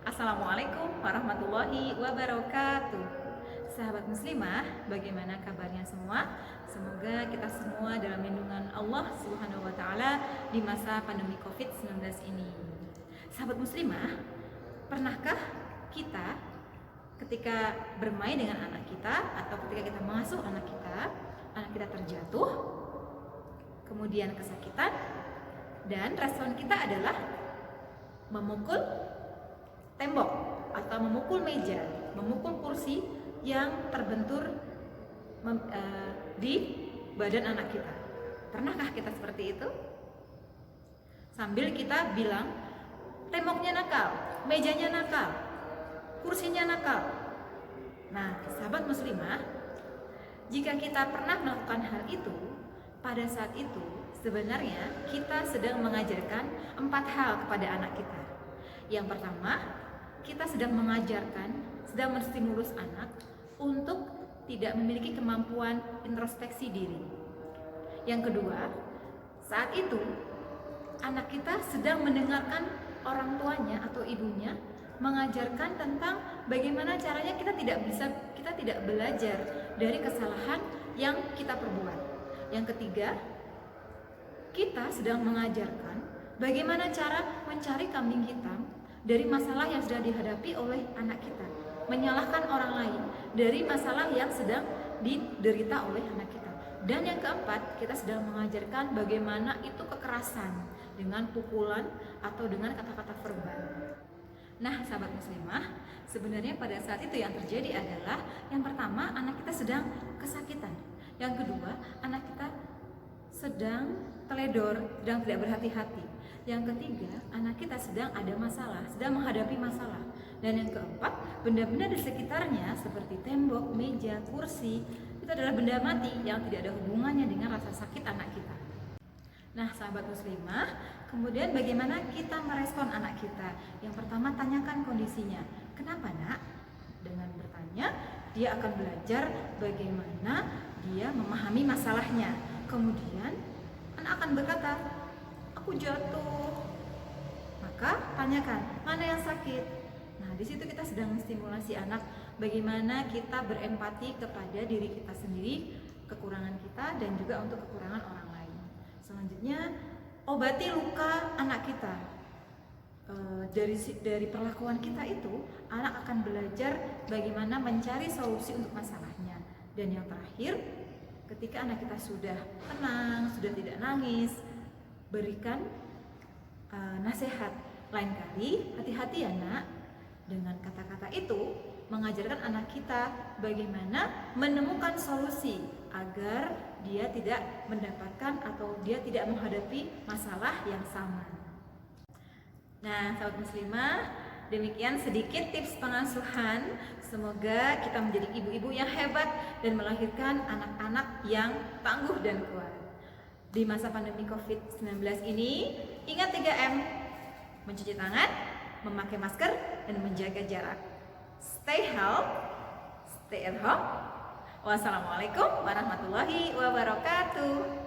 Assalamualaikum warahmatullahi wabarakatuh. Sahabat muslimah, bagaimana kabarnya semua? Semoga kita semua dalam lindungan Allah Subhanahu wa taala di masa pandemi Covid-19 ini. Sahabat muslimah, pernahkah kita ketika bermain dengan anak kita atau ketika kita mengasuh anak kita terjatuh, kemudian kesakitan, dan respon kita adalah memukul tembok atau memukul meja, memukul kursi yang terbentur di badan anak kita. Pernahkah kita seperti itu? Sambil kita bilang, temboknya nakal, mejanya nakal, kursinya nakal. Nah, sahabat muslimah, jika kita pernah melakukan hal itu, pada saat itu sebenarnya kita sedang mengajarkan 4 hal kepada anak kita. Yang pertama, kita sedang mengajarkan, sedang menstimulus anak untuk tidak memiliki kemampuan introspeksi diri. Yang kedua, saat itu anak kita sedang mendengarkan orang tuanya atau ibunya mengajarkan tentang bagaimana caranya kita tidak belajar dari kesalahan yang kita perbuat. Yang ketiga, kita sedang mengajarkan bagaimana cara mencari kambing hitam dari masalah yang sedang dihadapi oleh anak kita, menyalahkan orang lain dari masalah yang sedang diderita oleh anak kita. Dan yang keempat, kita sedang mengajarkan bagaimana itu kekerasan dengan pukulan atau dengan kata-kata verbal. Nah, sahabat muslimah, sebenarnya pada saat itu yang terjadi adalah yang pertama, anak kita sedang kesakitan. Yang kedua, anak kita sedang teledor, sedang tidak berhati-hati. Yang ketiga, anak kita sedang ada masalah, sedang menghadapi masalah. Dan yang keempat, benda-benda di sekitarnya seperti tembok, meja, kursi, itu adalah benda mati yang tidak ada hubungannya dengan rasa sakit anak kita. Nah, sahabat muslimah, kemudian bagaimana kita merespon anak kita? Yang pertama, tanyakan kondisinya. Kenapa, Nak? Dengan bertanya, dia akan belajar bagaimana dia memahami masalahnya. Kemudian, anak akan berkata, aku jatuh. Maka tanyakan, mana yang sakit? Nah, di situ kita sedang menstimulasi anak bagaimana kita berempati kepada diri kita sendiri, kekurangan kita dan juga untuk kekurangan orang lain. Selanjutnya, obati luka anak kita. Dari perlakuan kita itu, anak akan belajar bagaimana mencari solusi untuk masalahnya. Dan yang terakhir, ketika anak kita sudah tenang, sudah tidak nangis, berikan nasihat. Lain kali, hati-hati ya nak, dengan kata-kata itu mengajarkan anak kita bagaimana menemukan solusi agar dia tidak mendapatkan atau dia tidak menghadapi masalah yang sama. Nah, sahabat muslimah, demikian sedikit tips pengasuhan. Semoga kita menjadi ibu-ibu yang hebat dan melahirkan anak-anak yang tangguh dan kuat. Di masa pandemi Covid-19 ini, ingat 3M, mencuci tangan, memakai masker, dan menjaga jarak. Stay healthy, stay at home. Wassalamualaikum warahmatullahi wabarakatuh.